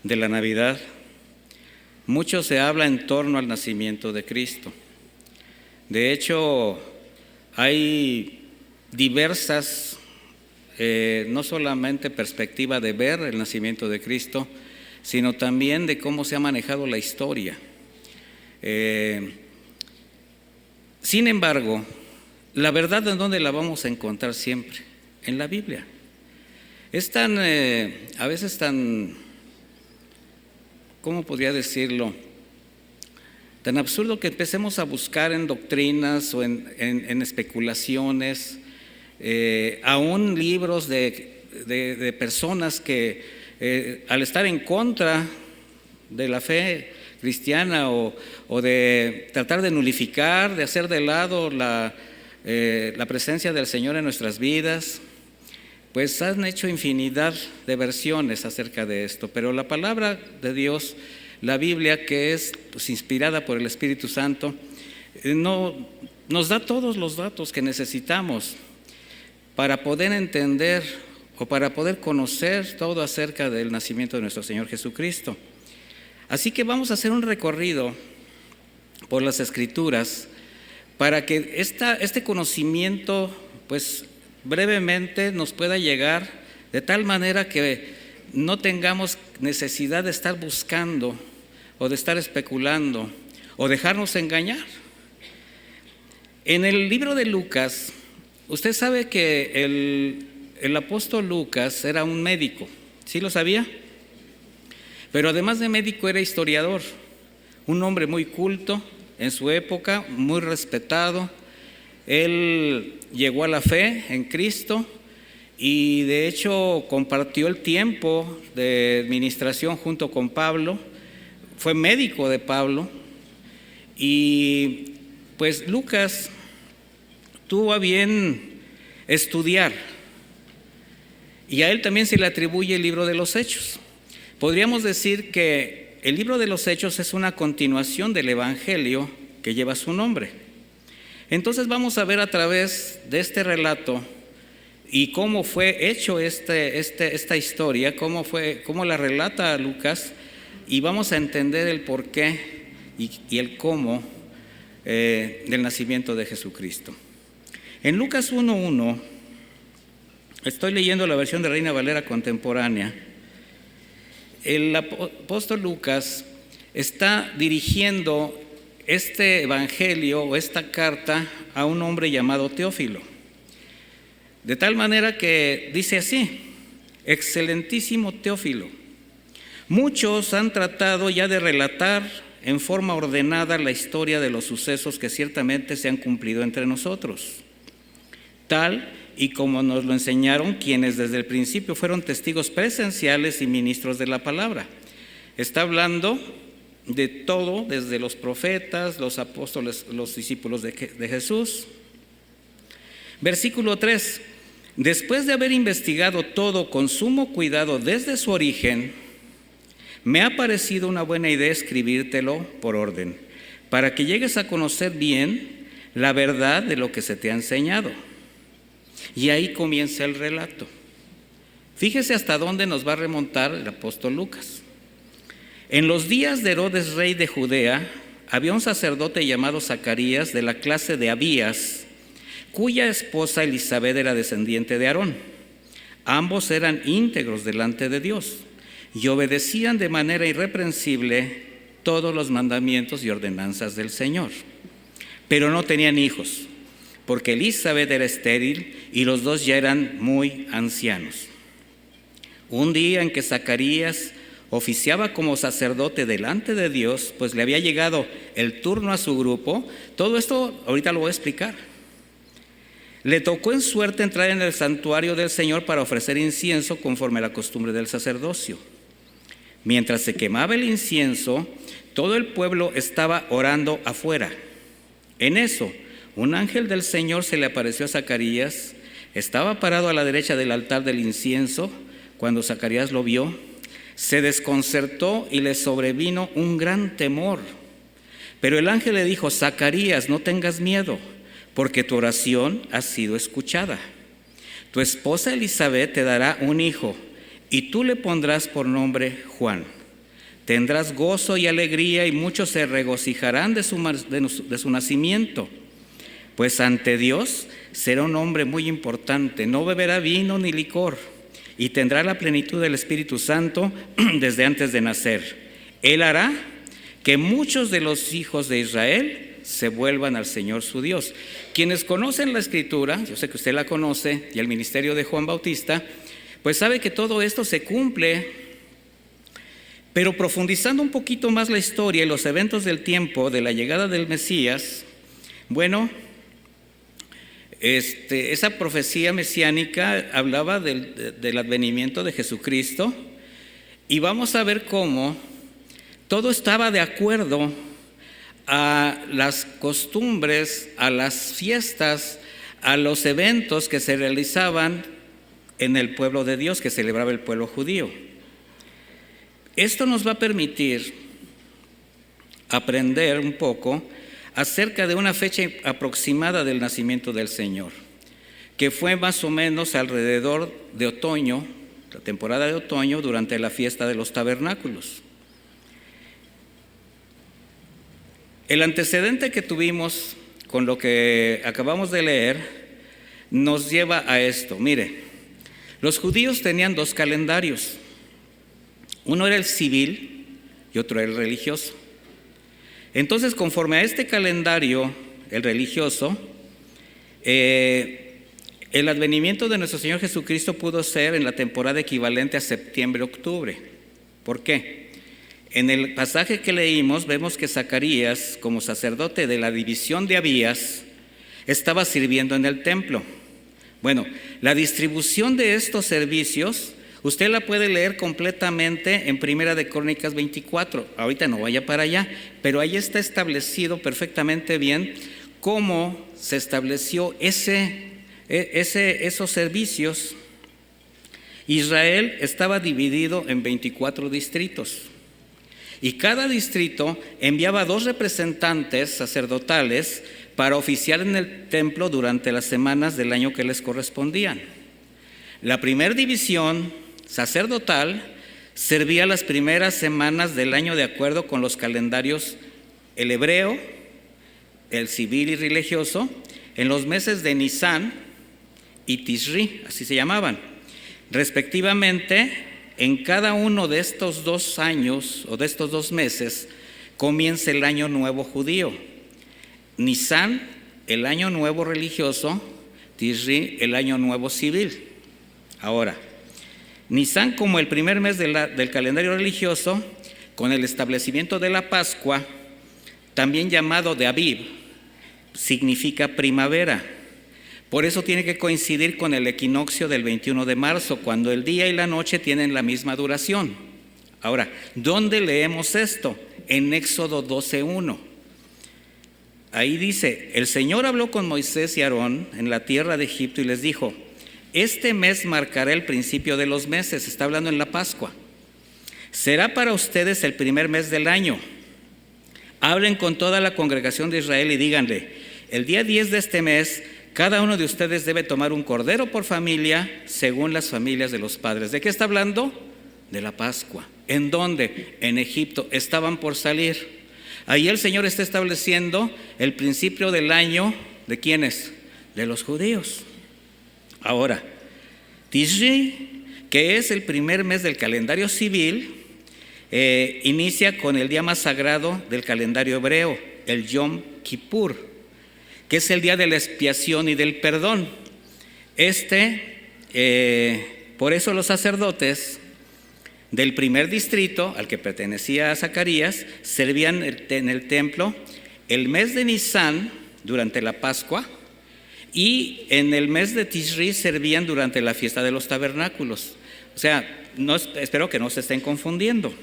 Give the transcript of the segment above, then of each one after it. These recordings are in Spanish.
de la Navidad, mucho se habla en torno al nacimiento de Cristo. De hecho, hay diversas, no solamente perspectiva de ver el nacimiento de Cristo, sino también de cómo se ha manejado la historia. Sin embargo, la verdad, ¿en dónde la vamos a encontrar siempre? En la Biblia. Es tan, a veces tan, ¿cómo podría decirlo? Tan absurdo que empecemos a buscar en doctrinas o en especulaciones, aún libros de personas que al estar en contra de la fe cristiana o de tratar de nulificar, de hacer de lado la presencia del Señor en nuestras vidas, pues han hecho infinidad de versiones acerca de esto. Pero la palabra de Dios, la Biblia, que es pues, inspirada por el Espíritu Santo, nos da todos los datos que necesitamos para poder entender o para poder conocer todo acerca del nacimiento de nuestro Señor Jesucristo. Así que vamos a hacer un recorrido por las Escrituras para que este conocimiento, pues brevemente nos pueda llegar de tal manera que no tengamos necesidad de estar buscando o de estar especulando o dejarnos engañar. En el libro de Lucas, usted sabe que el apóstol Lucas era un médico, ¿sí lo sabía? Pero además de médico era historiador, un hombre muy culto en su época, muy respetado. Él llegó a la fe en Cristo y de hecho compartió el tiempo de administración junto con Pablo, fue médico de Pablo y pues Lucas tuvo a bien estudiar y a él también se le atribuye el libro de los Hechos. Podríamos decir que el libro de los Hechos es una continuación del Evangelio que lleva su nombre. Entonces vamos a ver a través de este relato y cómo fue hecho esta historia, cómo la relata Lucas, y vamos a entender el porqué y el cómo del nacimiento de Jesucristo. En Lucas 1:1, estoy leyendo la versión de Reina Valera contemporánea. El apóstol Lucas está dirigiendo este evangelio o esta carta a un hombre llamado Teófilo. De tal manera que dice así: excelentísimo Teófilo, muchos han tratado ya de relatar en forma ordenada la historia de los sucesos que ciertamente se han cumplido entre nosotros, tal y como nos lo enseñaron quienes desde el principio fueron testigos presenciales y ministros de la palabra. Está hablando de todo, desde los profetas, los apóstoles, los discípulos de Jesús. Versículo 3: después de haber investigado todo con sumo cuidado desde su origen, me ha parecido una buena idea escribírtelo por orden, para que llegues a conocer bien la verdad de lo que se te ha enseñado. Y ahí comienza el relato. Fíjese hasta dónde nos va a remontar el apóstol Lucas. En los días de Herodes, rey de Judea, había un sacerdote llamado Zacarías, de la clase de Abías, cuya esposa Elisabet era descendiente de Aarón. Ambos eran íntegros delante de Dios y obedecían de manera irreprensible todos los mandamientos y ordenanzas del Señor. Pero no tenían hijos, porque Elisabet era estéril y los dos ya eran muy ancianos. Un día en que Zacarías oficiaba como sacerdote delante de Dios, pues le había llegado el turno a su grupo. Todo esto ahorita lo voy a explicar. Le tocó en suerte entrar en el santuario del Señor para ofrecer incienso conforme a la costumbre del sacerdocio. Mientras se quemaba el incienso, todo el pueblo estaba orando afuera. En eso, un ángel del Señor se le apareció a Zacarías. Estaba parado a la derecha del altar del incienso. Cuando Zacarías lo vio, se desconcertó y le sobrevino un gran temor. Pero el ángel le dijo: Zacarías, no tengas miedo, porque tu oración ha sido escuchada. Tu esposa Elisabet te dará un hijo, y tú le pondrás por nombre Juan. Tendrás gozo y alegría y muchos se regocijarán de su nacimiento. Pues ante Dios será un hombre muy importante, no beberá vino ni licor y tendrá la plenitud del Espíritu Santo desde antes de nacer. Él hará que muchos de los hijos de Israel se vuelvan al Señor su Dios. Quienes conocen la Escritura, yo sé que usted la conoce, y el ministerio de Juan Bautista, pues sabe que todo esto se cumple, pero profundizando un poquito más la historia y los eventos del tiempo de la llegada del Mesías, bueno, esa profecía mesiánica hablaba del advenimiento de Jesucristo, y vamos a ver cómo todo estaba de acuerdo a las costumbres, a las fiestas, a los eventos que se realizaban en el pueblo de Dios, que celebraba el pueblo judío. Esto nos va a permitir aprender un poco acerca de una fecha aproximada del nacimiento del Señor, que fue más o menos alrededor de otoño, la temporada de otoño, durante la fiesta de los tabernáculos. El antecedente que tuvimos con lo que acabamos de leer nos lleva a esto. Mire, los judíos tenían dos calendarios. Uno era el civil y otro era el religioso. Entonces, conforme a este calendario, el religioso, el advenimiento de nuestro Señor Jesucristo pudo ser en la temporada equivalente a septiembre-octubre. ¿Por qué? En el pasaje que leímos vemos que Zacarías, como sacerdote de la división de Abías, estaba sirviendo en el templo. Bueno, la distribución de estos servicios usted la puede leer completamente en Primera de Crónicas 24. Ahorita no vaya para allá, pero ahí está establecido perfectamente bien cómo se estableció esos servicios. Israel estaba dividido en 24 distritos. Y cada distrito enviaba 2 representantes sacerdotales para oficiar en el templo durante las semanas del año que les correspondían. La primera división sacerdotal servía las primeras semanas del año de acuerdo con los calendarios, el hebreo, el civil y religioso, en los meses de Nisán y Tishri, así se llamaban. Respectivamente, en cada uno de estos 2 años o de estos 2 meses comienza el año nuevo judío. Nisán, el año nuevo religioso, Tishri, el año nuevo civil. Ahora, Nisán como el primer mes del calendario religioso, con el establecimiento de la Pascua, también llamado de Aviv, significa primavera. Por eso tiene que coincidir con el equinoccio del 21 de marzo, cuando el día y la noche tienen la misma duración. Ahora, ¿dónde leemos esto? En Éxodo 12:1. Ahí dice: el Señor habló con Moisés y Aarón en la tierra de Egipto y les dijo: este mes marcará el principio de los meses. Está hablando en la Pascua. Será para ustedes el primer mes del año. Hablen con toda la congregación de Israel y díganle: el día 10 de este mes, cada uno de ustedes debe tomar un cordero por familia, según las familias de los padres. ¿De qué está hablando? De la Pascua. ¿En dónde? En Egipto. Estaban por salir. Ahí el Señor está estableciendo el principio del año. ¿De quiénes? De los judíos. Ahora, Tishri, que es el primer mes del calendario civil, inicia con el día más sagrado del calendario hebreo, el Yom Kippur, que es el día de la expiación y del perdón. Por eso los sacerdotes del primer distrito, al que pertenecía a Zacarías, servían en el templo el mes de Nisán durante la Pascua, y en el mes de Tishri servían durante la fiesta de los tabernáculos. O sea, espero que no se estén confundiendo.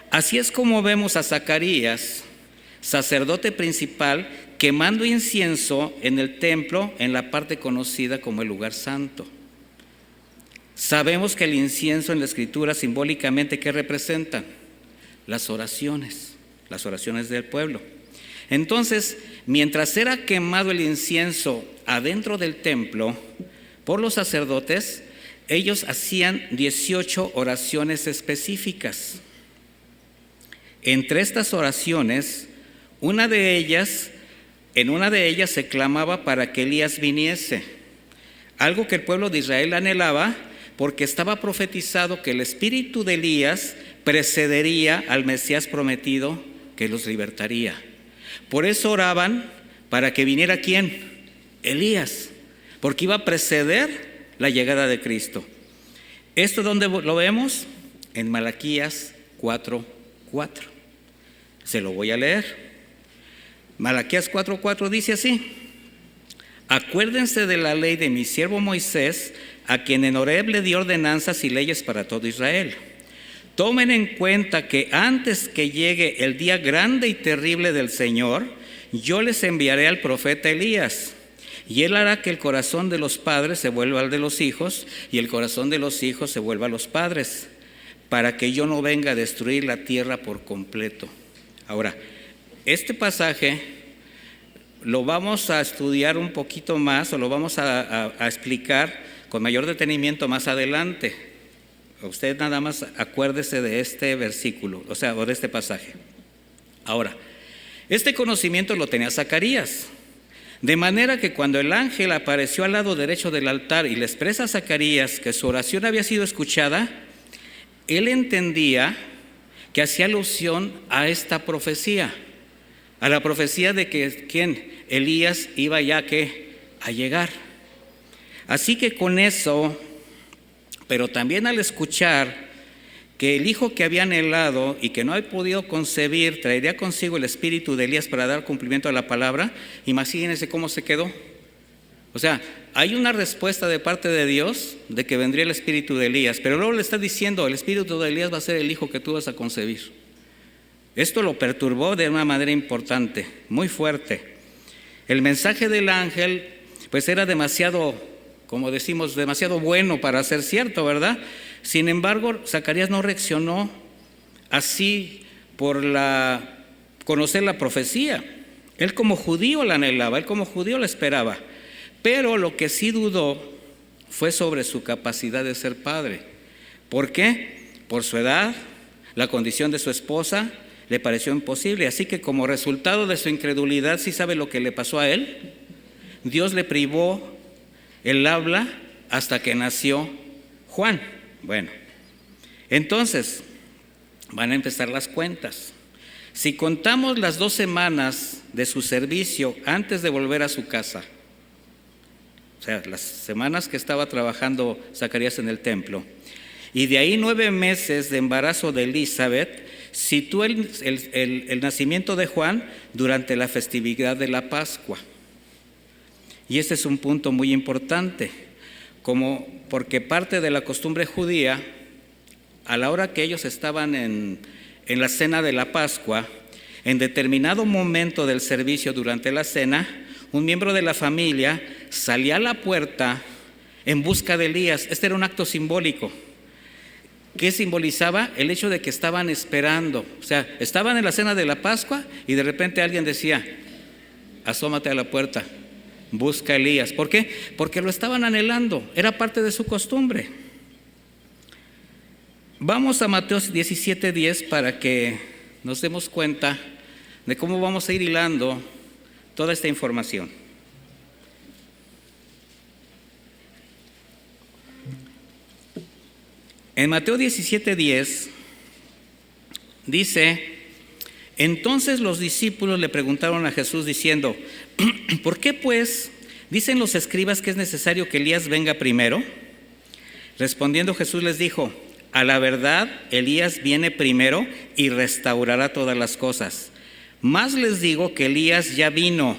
Así es como vemos a Zacarías, sacerdote principal, quemando incienso en el templo, en la parte conocida como el lugar santo. Sabemos que el incienso en la Escritura simbólicamente, ¿qué representan? Las oraciones del pueblo. Entonces, mientras era quemado el incienso adentro del templo por los sacerdotes, ellos hacían 18 oraciones específicas. Entre estas oraciones, en una de ellas se clamaba para que Elías viniese, algo que el pueblo de Israel anhelaba porque estaba profetizado que el espíritu de Elías precedería al Mesías prometido que los libertaría. Por eso oraban para que viniera ¿quién? Elías, porque iba a preceder la llegada de Cristo. ¿Esto dónde lo vemos? En Malaquías 4:4. Se lo voy a leer. Malaquías 4:4 dice así: acuérdense de la ley de mi siervo Moisés, a quien en Horeb le di ordenanzas y leyes para todo Israel. Tomen en cuenta que antes que llegue el día grande y terrible del Señor, yo les enviaré al profeta Elías, y él hará que el corazón de los padres se vuelva al de los hijos, y el corazón de los hijos se vuelva a los padres, para que yo no venga a destruir la tierra por completo. Ahora, este pasaje lo vamos a estudiar un poquito más, o lo vamos a explicar con mayor detenimiento más adelante. Usted nada más acuérdese de este versículo, o de este pasaje. Ahora, este conocimiento lo tenía Zacarías, de manera que cuando el ángel apareció al lado derecho del altar y le expresa a Zacarías que su oración había sido escuchada, él entendía que hacía alusión a esta profecía, a la profecía de que ¿quién? Elías iba ya a llegar. Así que con eso, pero también al escuchar que el hijo que había anhelado y que no había podido concebir traería consigo el espíritu de Elías para dar cumplimiento a la palabra, imagínense cómo se quedó. O sea, hay una respuesta de parte de Dios de que vendría el espíritu de Elías, pero luego le está diciendo, el espíritu de Elías va a ser el hijo que tú vas a concebir. Esto lo perturbó de una manera importante, muy fuerte. El mensaje del ángel pues era demasiado, como decimos, demasiado bueno para ser cierto, ¿verdad? Sin embargo, Zacarías no reaccionó así por conocer la profecía. Él como judío la anhelaba, él como judío la esperaba. Pero lo que sí dudó fue sobre su capacidad de ser padre. ¿Por qué? Por su edad, la condición de su esposa, le pareció imposible. Así que como resultado de su incredulidad, ¿sí sabe lo que le pasó a él? Dios le privó el habla hasta que nació Juan. Bueno, entonces van a empezar las cuentas. Si contamos las 2 semanas de su servicio antes de volver a su casa, o sea, las semanas que estaba trabajando Zacarías en el templo, y de ahí 9 meses de embarazo de Elizabeth, situó el nacimiento de Juan durante la festividad de la Pascua. Y este es un punto muy importante, porque parte de la costumbre judía, a la hora que ellos estaban en la cena de la Pascua, en determinado momento del servicio durante la cena, un miembro de la familia salía a la puerta en busca de Elías. Este era un acto simbólico. ¿Qué simbolizaba? El hecho de que estaban esperando. O sea, estaban en la cena de la Pascua y de repente alguien decía, asómate a la puerta, busca a Elías. ¿Por qué? Porque lo estaban anhelando, era parte de su costumbre. Vamos a Mateo 17:10 para que nos demos cuenta de cómo vamos a ir hilando toda esta información. En Mateo 17:10 dice: entonces los discípulos le preguntaron a Jesús diciendo, ¿por qué pues dicen los escribas que es necesario que Elías venga primero? Respondiendo Jesús les dijo, a la verdad Elías viene primero y restaurará todas las cosas. Más les digo que Elías ya vino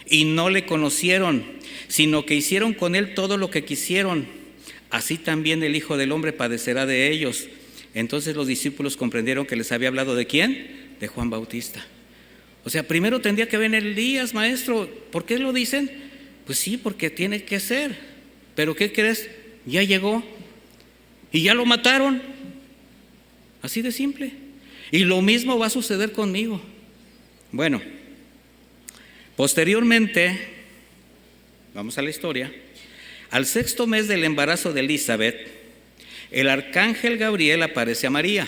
y no le conocieron, sino que hicieron con él todo lo que quisieron. Así también el Hijo del Hombre padecerá de ellos. Entonces los discípulos comprendieron que les había hablado ¿de quién? De Juan Bautista. O sea, primero tendría que venir Elías, maestro. ¿Por qué lo dicen? Pues sí, porque tiene que ser. ¿Pero qué crees? Ya llegó y ya lo mataron. Así de simple. Y lo mismo va a suceder conmigo. Bueno, posteriormente, vamos a la historia. Al 6º mes del embarazo de Elizabeth, el arcángel Gabriel aparece a María.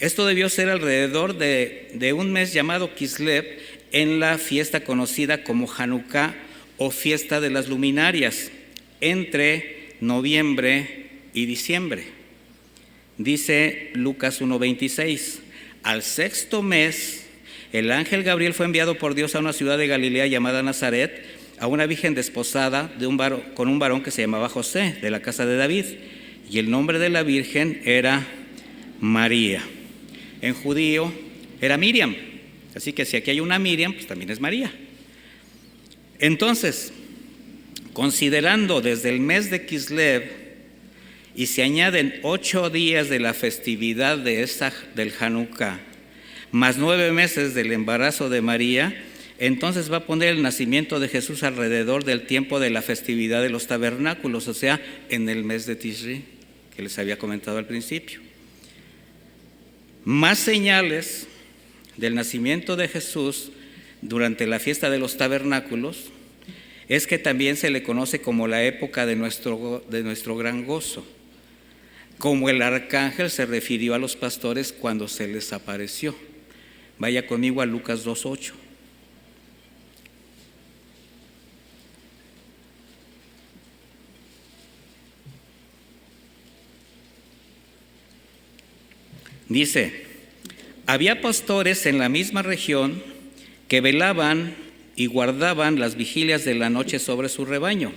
Esto debió ser alrededor de un mes llamado Kislev, en la fiesta conocida como Hanukkah o fiesta de las luminarias, entre noviembre y diciembre. Dice Lucas 1:26, al sexto mes, el ángel Gabriel fue enviado por Dios a una ciudad de Galilea llamada Nazaret, a una virgen desposada con un varón que se llamaba José, de la casa de David, y el nombre de la virgen era María. En judío era Miriam, así que si aquí hay una Miriam, pues también es María. Entonces, considerando desde el mes de Kislev, y se añaden 8 días de la festividad del Hanukkah, más 9 meses del embarazo de María, entonces va a poner el nacimiento de Jesús alrededor del tiempo de la festividad de los tabernáculos, o sea, en el mes de Tishri, que les había comentado al principio. Más señales del nacimiento de Jesús durante la fiesta de los tabernáculos es que también se le conoce como la época de nuestro gran gozo, como el arcángel se refirió a los pastores cuando se les apareció. Vaya conmigo a Lucas 2:8. Dice, había pastores en la misma región que velaban y guardaban las vigilias de la noche sobre su rebaño.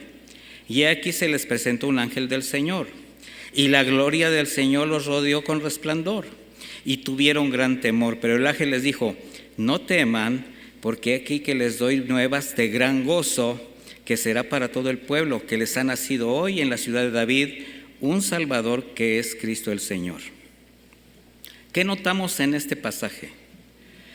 Y aquí se les presentó un ángel del Señor, y la gloria del Señor los rodeó con resplandor, y tuvieron gran temor. Pero el ángel les dijo, no teman, porque aquí que les doy nuevas de gran gozo, que será para todo el pueblo, que les ha nacido hoy en la ciudad de David un Salvador, que es Cristo el Señor. ¿Qué notamos en este pasaje?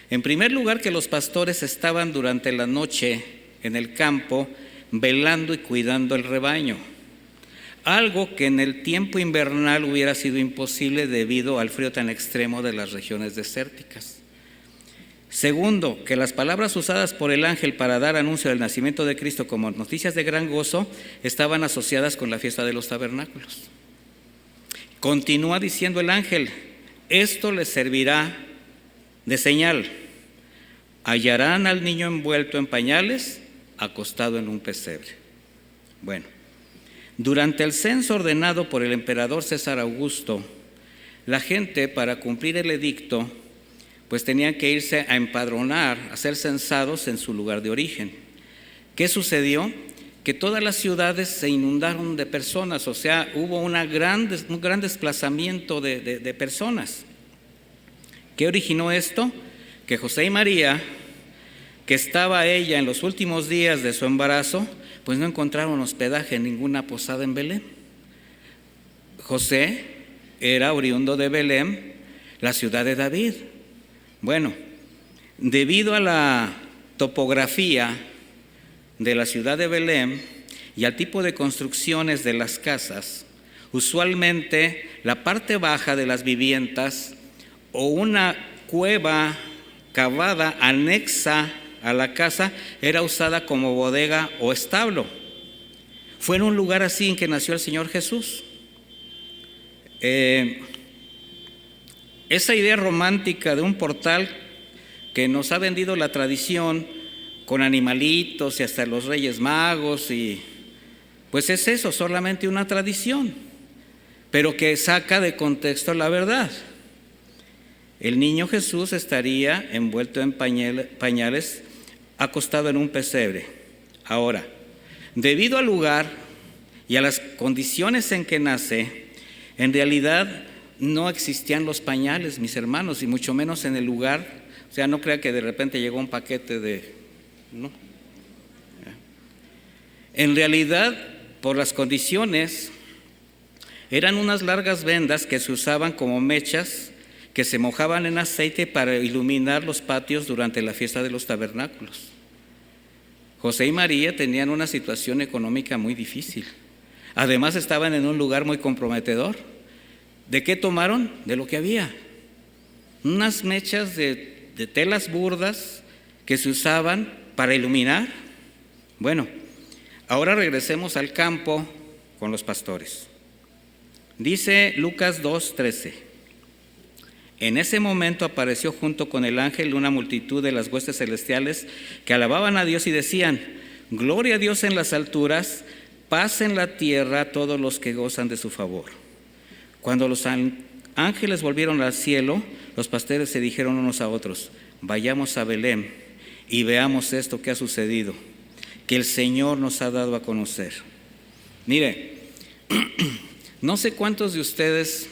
En primer lugar, que los pastores estaban durante la noche en el campo velando y cuidando el rebaño, algo que en el tiempo invernal hubiera sido imposible debido al frío tan extremo de las regiones desérticas. Segundo, que las palabras usadas por el ángel para dar anuncio del nacimiento de Cristo como noticias de gran gozo estaban asociadas con la fiesta de los tabernáculos. Continúa diciendo el ángel, esto les servirá de señal. Hallarán al niño envuelto en pañales, acostado en un pesebre. Bueno, durante el censo ordenado por el emperador César Augusto, la gente, para cumplir el edicto, pues tenían que irse a empadronar, a ser censados en su lugar de origen. ¿Qué sucedió? Que todas las ciudades se inundaron de personas, o sea, hubo un gran desplazamiento de personas. ¿Qué originó esto? Que José y María, que estaba ella en los últimos días de su embarazo, pues no encontraron hospedaje en ninguna posada en Belén. José era oriundo de Belén, la ciudad de David. Bueno, debido a la topografía de la ciudad de Belén y al tipo de construcciones de las casas, usualmente la parte baja de las viviendas o una cueva cavada anexa a la casa era usada como bodega o establo. Fue en un lugar así en que nació el Señor Jesús. Esa idea romántica de un portal que nos ha vendido la tradición con animalitos y hasta los Reyes Magos, y pues es eso, solamente una tradición, pero que saca de contexto la verdad. El niño Jesús estaría envuelto en pañales, acostado en un pesebre. Ahora, debido al lugar y a las condiciones en que nace, en realidad no existían los pañales, mis hermanos, y mucho menos en el lugar. O sea, no crea que de repente llegó un paquete no. En realidad, por las condiciones, eran unas largas vendas que se usaban como mechas que se mojaban en aceite para iluminar los patios durante la fiesta de los tabernáculos. José y María tenían una situación económica muy difícil. Además, estaban en un lugar muy comprometedor. ¿De qué tomaron? De lo que había. Unas mechas de telas burdas que se usaban para iluminar. Bueno, ahora regresemos al campo con los pastores. Dice Lucas 2:13. En ese momento apareció junto con el ángel una multitud de las huestes celestiales que alababan a Dios y decían: Gloria a Dios en las alturas, paz en la tierra a todos los que gozan de su favor. Cuando los ángeles volvieron al cielo, los pastores se dijeron unos a otros: Vayamos a Belén y veamos esto que ha sucedido, que el Señor nos ha dado a conocer. Mire, no sé cuántos de ustedes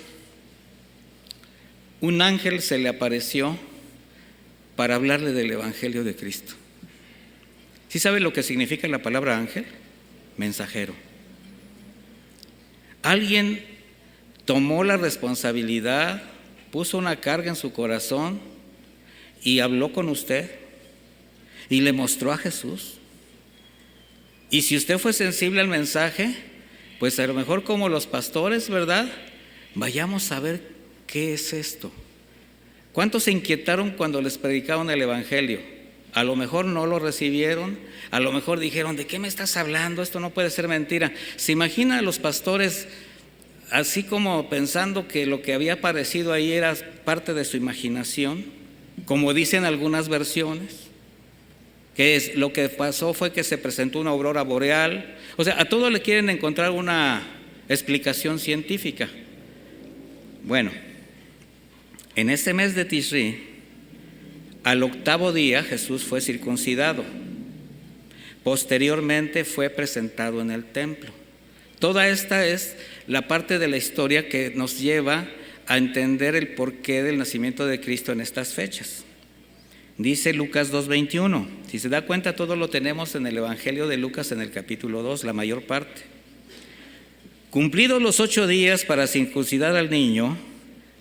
un ángel se le apareció para hablarle del Evangelio de Cristo. ¿Sí sabe lo que significa la palabra ángel? Mensajero. Alguien tomó la responsabilidad, puso una carga en su corazón y habló con usted y le mostró a Jesús. Y si usted fue sensible al mensaje, pues a lo mejor como los pastores, ¿verdad? Vayamos a ver qué es esto. ¿Cuántos se inquietaron cuando les predicaron el Evangelio? A lo mejor no lo recibieron, a lo mejor dijeron: ¿de qué me estás hablando? Esto no puede ser mentira. ¿Se imagina a los pastores así como pensando que lo que había aparecido ahí era parte de su imaginación? Como dicen algunas versiones, que lo que pasó fue que se presentó una aurora boreal. O sea, a todo le quieren encontrar una explicación científica. Bueno, en este mes de Tishri, al 8º día, Jesús fue circuncidado. Posteriormente fue presentado en el templo. Toda esta es la parte de la historia que nos lleva a entender el porqué del nacimiento de Cristo en estas fechas. Dice Lucas 2:21. Si se da cuenta, todo lo tenemos en el Evangelio de Lucas en el capítulo 2, la mayor parte. Cumplidos los 8 días para circuncidar al niño,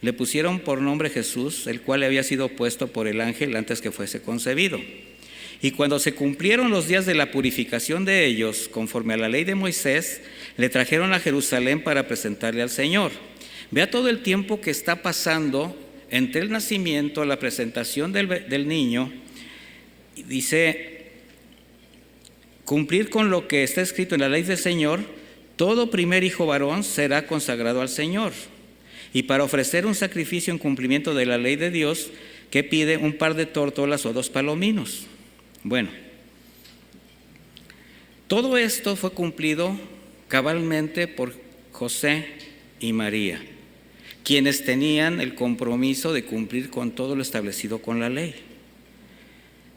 le pusieron por nombre Jesús, el cual le había sido puesto por el ángel antes que fuese concebido. Y cuando se cumplieron los días de la purificación de ellos, conforme a la ley de Moisés, le trajeron a Jerusalén para presentarle al Señor. Vea todo el tiempo que está pasando entre el nacimiento, la presentación del niño. Dice: cumplir con lo que está escrito en la ley del Señor, todo primer hijo varón será consagrado al Señor. Y para ofrecer un sacrificio en cumplimiento de la ley de Dios, que pide un par de tórtolas o 2 palominos. Bueno, todo esto fue cumplido cabalmente por José y María, quienes tenían el compromiso de cumplir con todo lo establecido con la ley.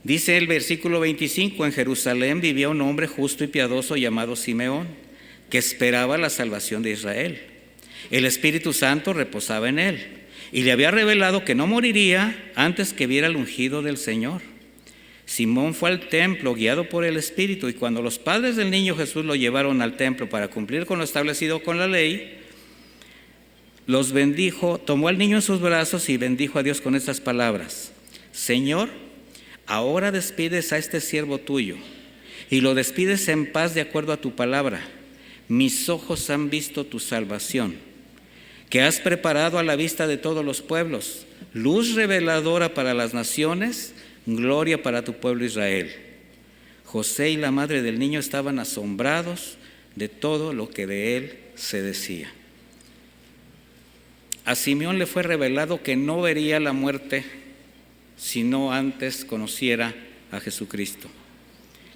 Dice el versículo 25: en Jerusalén vivía un hombre justo y piadoso llamado Simeón, que esperaba la salvación de Israel. El Espíritu Santo reposaba en él y le había revelado que no moriría antes que viera el ungido del Señor. Simón fue al templo guiado por el Espíritu, y cuando los padres del niño Jesús lo llevaron al templo para cumplir con lo establecido con la ley, los bendijo, tomó al niño en sus brazos y bendijo a Dios con estas palabras: Señor, ahora despides a este siervo tuyo y lo despides en paz de acuerdo a tu palabra. Mis ojos han visto tu salvación, que has preparado a la vista de todos los pueblos, luz reveladora para las naciones, gloria para tu pueblo Israel. José y la madre del niño estaban asombrados de todo lo que de él se decía. A Simeón le fue revelado que no vería la muerte si no antes conociera a Jesucristo.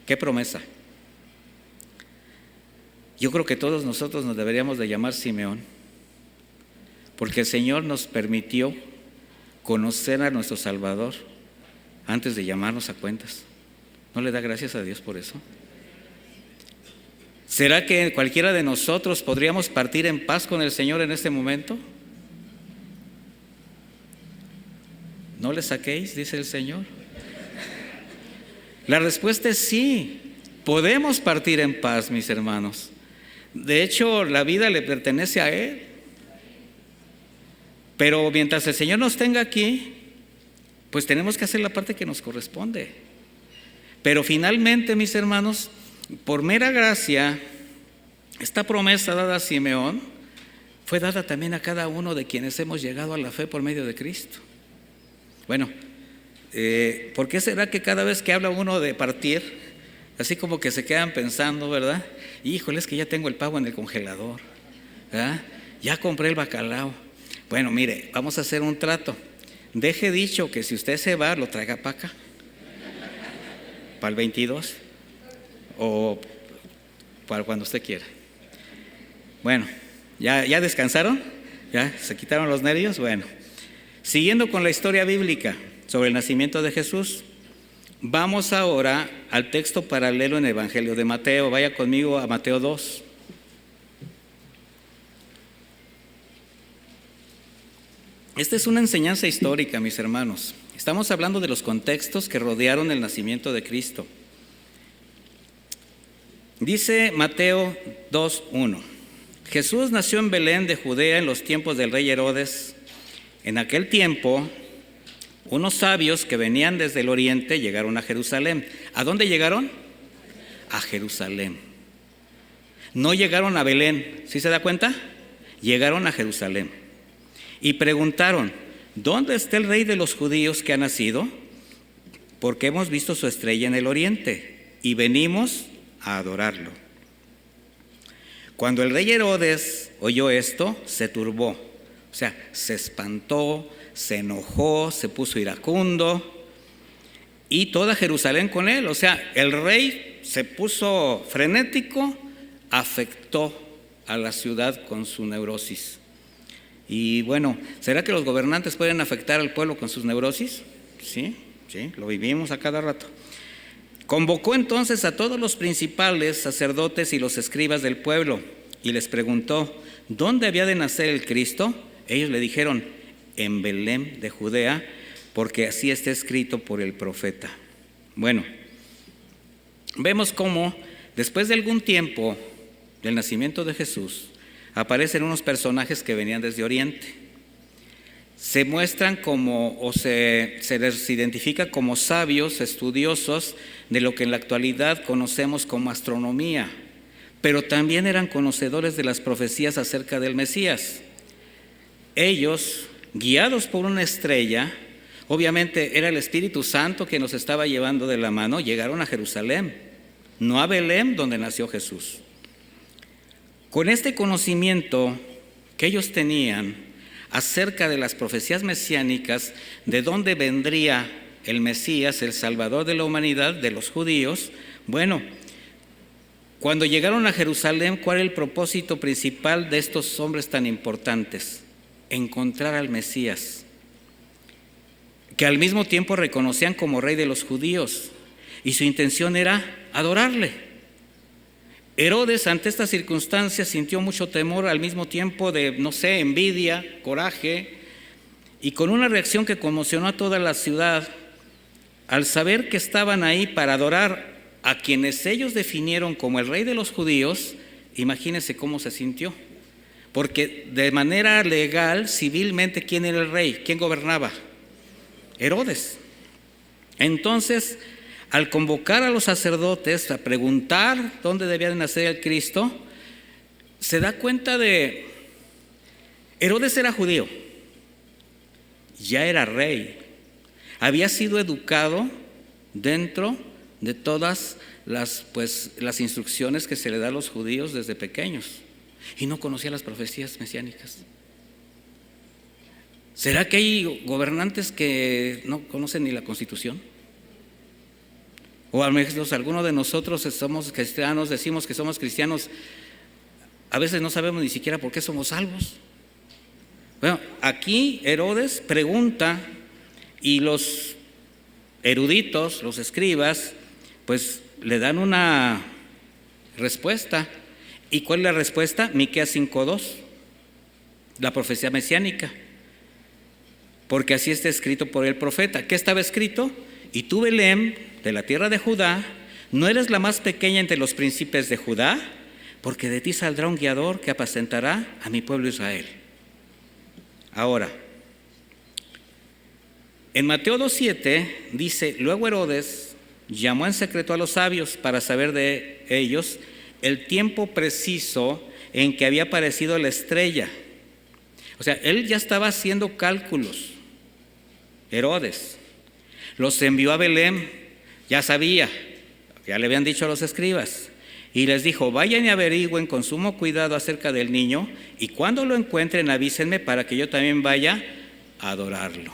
¡Qué promesa! Yo creo que todos nosotros nos deberíamos de llamar Simeón, porque el Señor nos permitió conocer a nuestro Salvador antes de llamarnos a cuentas. ¿No le da gracias a Dios por eso? ¿Será que cualquiera de nosotros podríamos partir en paz con el Señor en este momento? ¿No le saquéis?, dice el Señor. La respuesta es sí, podemos partir en paz, mis hermanos. De hecho, la vida le pertenece a Él. Pero mientras el Señor nos tenga aquí, pues tenemos que hacer la parte que nos corresponde. Pero finalmente, mis hermanos, por mera gracia, esta promesa dada a Simeón fue dada también a cada uno de quienes hemos llegado a la fe por medio de Cristo. Bueno, ¿por qué será que cada vez que habla uno de partir, así como que se quedan pensando, ¿verdad? Híjole, es que ya tengo el pavo en el congelador, ¿verdad? Ya compré el bacalao. Bueno, mire, vamos a hacer un trato. deje dicho que si usted se va, lo traiga para acá, para el 22, o para cuando usted quiera. Bueno, ¿ya descansaron? ¿Ya se quitaron los nervios? Bueno, siguiendo con la historia bíblica sobre el nacimiento de Jesús, vamos ahora al texto paralelo en el Evangelio de Mateo. Vaya conmigo a Mateo 2. Esta es una enseñanza histórica, mis hermanos. Estamos hablando de los contextos que rodearon el nacimiento de Cristo. Dice Mateo 2:1: Jesús nació en Belén de Judea en los tiempos del rey Herodes. En aquel tiempo, unos sabios que venían desde el oriente llegaron a Jerusalén. ¿A dónde llegaron? A Jerusalén. No llegaron a Belén, ¿sí se da cuenta? Llegaron a Jerusalén. Y preguntaron: ¿dónde está el rey de los judíos que ha nacido? Porque hemos visto su estrella en el oriente y venimos a adorarlo. Cuando el rey Herodes oyó esto, se turbó, o sea, se espantó, se enojó, se puso iracundo, y toda Jerusalén con él. O sea, el rey se puso frenético, afectó a la ciudad con su neurosis. Y bueno, ¿será que los gobernantes pueden afectar al pueblo con sus neurosis? Sí, lo vivimos a cada rato. Convocó entonces a todos los principales sacerdotes y los escribas del pueblo y les preguntó: ¿dónde había de nacer el Cristo? Ellos le dijeron: en Belén de Judea, porque así está escrito por el profeta. Bueno, vemos cómo después de algún tiempo del nacimiento de Jesús aparecen unos personajes que venían desde Oriente. Se muestran como, o se les identifica como sabios, estudiosos de lo que en la actualidad conocemos como astronomía, pero también eran conocedores de las profecías acerca del Mesías. Ellos, guiados por una estrella, obviamente era el Espíritu Santo que nos estaba llevando de la mano, llegaron a Jerusalén, no a Belén, donde nació Jesús. Con este conocimiento que ellos tenían acerca de las profecías mesiánicas, de dónde vendría el Mesías, el Salvador de la humanidad, de los judíos, bueno, cuando llegaron a Jerusalén, ¿cuál era el propósito principal de estos hombres tan importantes? Encontrar al Mesías, que al mismo tiempo reconocían como rey de los judíos, y su intención era adorarle. Herodes, ante estas circunstancias, sintió mucho temor, al mismo tiempo de, envidia, coraje, y con una reacción que conmocionó a toda la ciudad, al saber que estaban ahí para adorar a quienes ellos definieron como el rey de los judíos. Imagínense cómo se sintió, porque de manera legal, civilmente, ¿quién era el rey? ¿Quién gobernaba? Herodes. Entonces, al convocar a los sacerdotes a preguntar dónde debía de nacer el Cristo, se da cuenta de, Herodes era judío, ya era rey, había sido educado dentro de todas las instrucciones que se le da a los judíos desde pequeños, y no conocía las profecías mesiánicas. ¿Será que hay gobernantes que no conocen ni la Constitución? O al menos algunos de nosotros somos cristianos, decimos que somos cristianos, a veces no sabemos ni siquiera por qué somos salvos. Bueno, aquí Herodes pregunta y los eruditos, los escribas, pues le dan una respuesta. ¿Y cuál es la respuesta? Miqueas 5:2, la profecía mesiánica. Porque así está escrito por el profeta. ¿Qué estaba escrito? Y tú, Belén, de la tierra de Judá, no eres la más pequeña entre los príncipes de Judá, porque de ti saldrá un guiador que apacentará a mi pueblo Israel. Ahora, en Mateo 2:7 dice: luego Herodes llamó en secreto a los sabios para saber de ellos el tiempo preciso en que había aparecido la estrella. O sea, él ya estaba haciendo cálculos. Herodes los envió a Belén, ya sabía, ya le habían dicho a los escribas, y les dijo: vayan y averigüen con sumo cuidado acerca del niño, y cuando lo encuentren avísenme para que yo también vaya a adorarlo.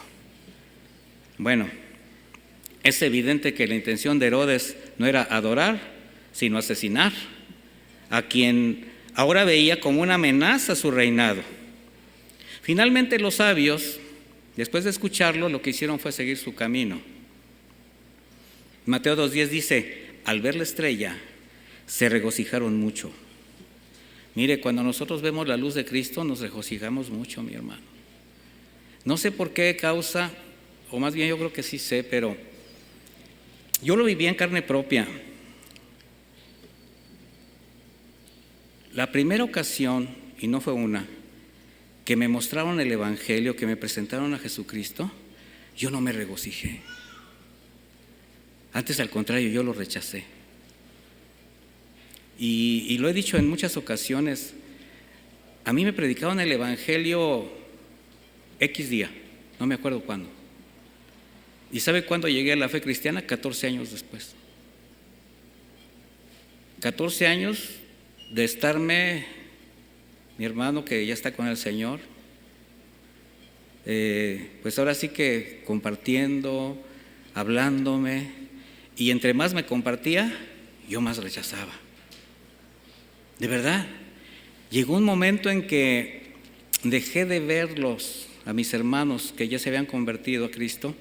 Bueno, es evidente que la intención de Herodes no era adorar, sino asesinar a quien ahora veía como una amenaza a su reinado. Finalmente los sabios, después de escucharlo, lo que hicieron fue seguir su camino. Mateo 2:10 dice: al ver la estrella, se regocijaron mucho. Mire, cuando nosotros vemos la luz de Cristo, nos regocijamos mucho, mi hermano. No sé por qué causa, o más bien yo creo que sí sé, pero yo lo viví en carne propia. La primera ocasión, y no fue una, que me mostraron el Evangelio, que me presentaron a Jesucristo, yo no me regocijé. Antes, al contrario, yo lo rechacé. Y lo he dicho en muchas ocasiones, a mí me predicaron el Evangelio X día, no me acuerdo cuándo. ¿Y sabe cuándo llegué a la fe cristiana? 14 años después. 14 años de estarme, mi hermano que ya está con el Señor, pues ahora sí que compartiendo, hablándome, y entre más me compartía, yo más rechazaba. De verdad, llegó un momento en que dejé de verlos a mis hermanos que ya se habían convertido a Cristo,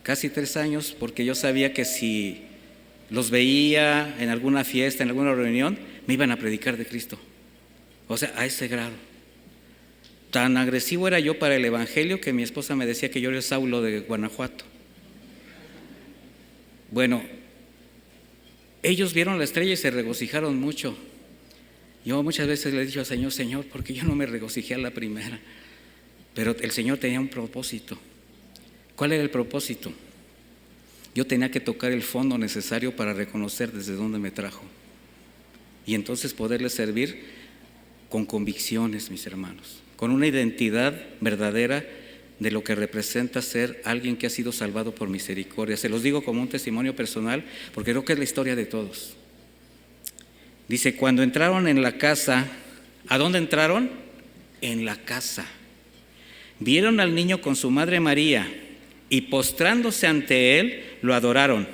casi 3 años, porque yo sabía que si los veía en alguna fiesta, en alguna reunión, me iban a predicar de Cristo. O sea, a ese grado. Tan agresivo era yo para el Evangelio que mi esposa me decía que yo era el Saulo de Guanajuato. Bueno, ellos vieron la estrella y se regocijaron mucho. Yo muchas veces le he dicho al Señor: Señor, ¿por qué yo no me regocijé a la primera? Pero el Señor tenía un propósito. ¿Cuál era el propósito? Yo tenía que tocar el fondo necesario para reconocer desde dónde me trajo y entonces poderle servir con convicciones, mis hermanos, con una identidad verdadera de lo que representa ser alguien que ha sido salvado por misericordia. Se los digo como un testimonio personal, porque creo que es la historia de todos. Dice: cuando entraron en la casa, ¿a dónde entraron? En la casa. Vieron al niño con su madre María y postrándose ante él, lo adoraron.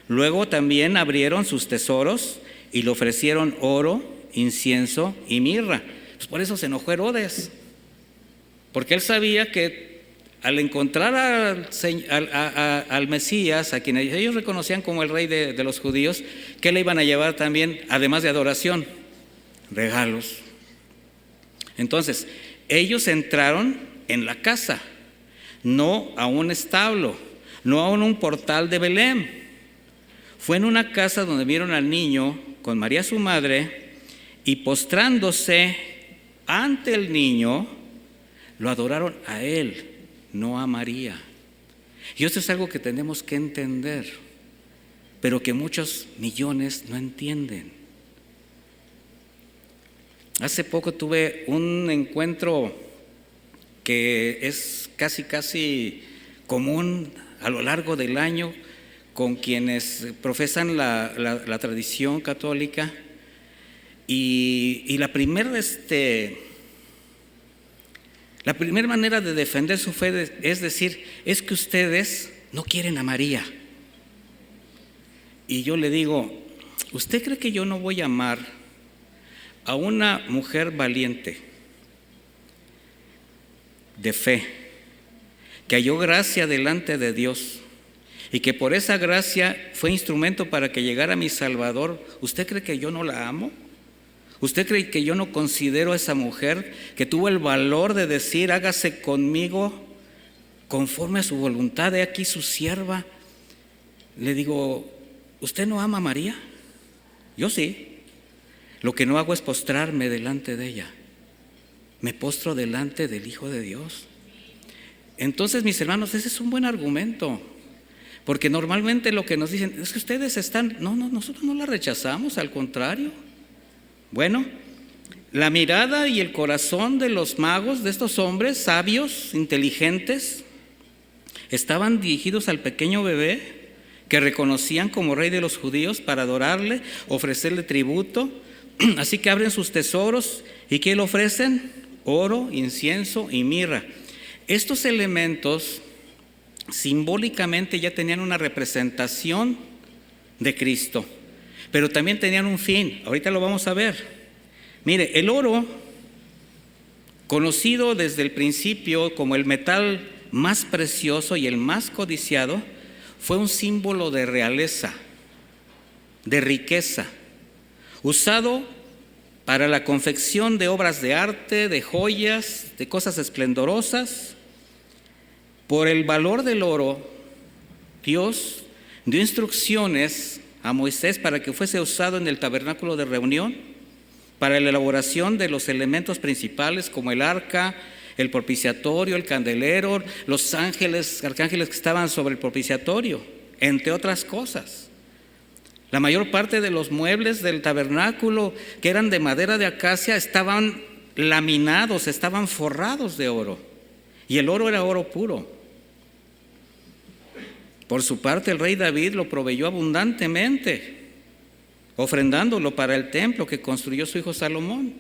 Luego también abrieron sus tesoros y le ofrecieron oro, incienso y mirra. Pues por eso se enojó Herodes, porque él sabía que al encontrar al Mesías, a quien ellos reconocían como el rey de los judíos, ¿qué le iban a llevar también, además de adoración? Regalos. Entonces, ellos entraron en la casa, no a un establo, no a un portal de Belén. Fue en una casa donde vieron al niño con María su madre y postrándose ante el niño, lo adoraron a él, no a María. Y esto es algo que tenemos que entender, pero que muchos millones no entienden. Hace poco tuve un encuentro que es casi común a lo largo del año con quienes profesan la tradición católica, y la primera manera de defender su fe es decir: es que ustedes no quieren a María. Y yo le digo: ¿usted cree que yo no voy a amar a una mujer valiente, de fe, que halló gracia delante de Dios y que por esa gracia fue instrumento para que llegara mi Salvador? ¿Usted cree que yo no la amo? ¿Usted cree que yo no considero a esa mujer que tuvo el valor de decir: hágase conmigo conforme a su voluntad, he aquí su sierva? Le digo: ¿usted no ama a María? Yo sí. Lo que no hago es postrarme delante de ella. Me postro delante del Hijo de Dios. Entonces, mis hermanos, ese es un buen argumento, porque normalmente lo que nos dicen es que ustedes están... No, nosotros no la rechazamos, al contrario. Bueno, la mirada y el corazón de los magos, de estos hombres sabios, inteligentes, estaban dirigidos al pequeño bebé que reconocían como rey de los judíos para adorarle, ofrecerle tributo. Así que abren sus tesoros y ¿qué le ofrecen? Oro, incienso y mirra. Estos elementos simbólicamente ya tenían una representación de Cristo, pero también tenían un fin. Ahorita lo vamos a ver. Mire, el oro, conocido desde el principio como el metal más precioso y el más codiciado, fue un símbolo de realeza, de riqueza, usado para la confección de obras de arte, de joyas, de cosas esplendorosas. Por el valor del oro, Dios dio instrucciones a Moisés para que fuese usado en el tabernáculo de reunión para la elaboración de los elementos principales como el arca, el propiciatorio, el candelero, los arcángeles que estaban sobre el propiciatorio, entre otras cosas. La mayor parte de los muebles del tabernáculo, que eran de madera de acacia, estaban laminados, estaban forrados de oro. Y el oro era oro puro. Por su parte, el rey David lo proveyó abundantemente, ofrendándolo para el templo que construyó su hijo Salomón.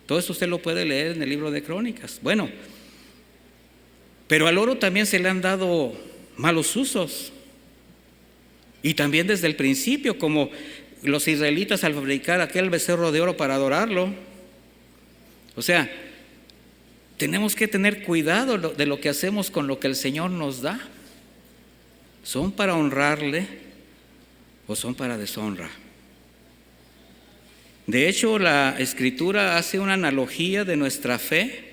Todo eso usted lo puede leer en el libro de Crónicas. Bueno, pero al oro también se le han dado malos usos. Y también desde el principio, como los israelitas al fabricar aquel becerro de oro para adorarlo. O sea, tenemos que tener cuidado de lo que hacemos con lo que el Señor nos da. ¿Son para honrarle o son para deshonra? De hecho, la Escritura hace una analogía de nuestra fe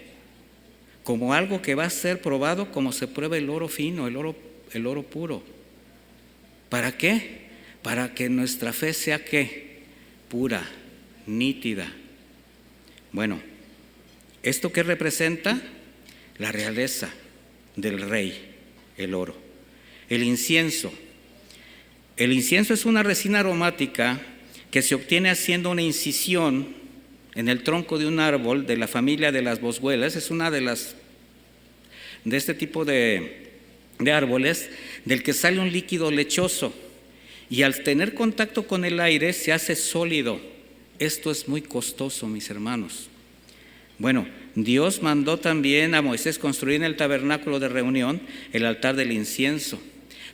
como algo que va a ser probado como se prueba el oro fino, el oro puro. ¿Para qué? Para que nuestra fe sea ¿qué? Pura, nítida. Bueno, ¿esto qué representa? La realeza del rey, el oro. El incienso. El incienso es una resina aromática que se obtiene haciendo una incisión en el tronco de un árbol de la familia de las boswellas. Es una de este tipo de árboles del que sale un líquido lechoso y al tener contacto con el aire se hace sólido. Esto es muy costoso, mis hermanos. Bueno, Dios mandó también a Moisés construir en el tabernáculo de reunión el altar del incienso,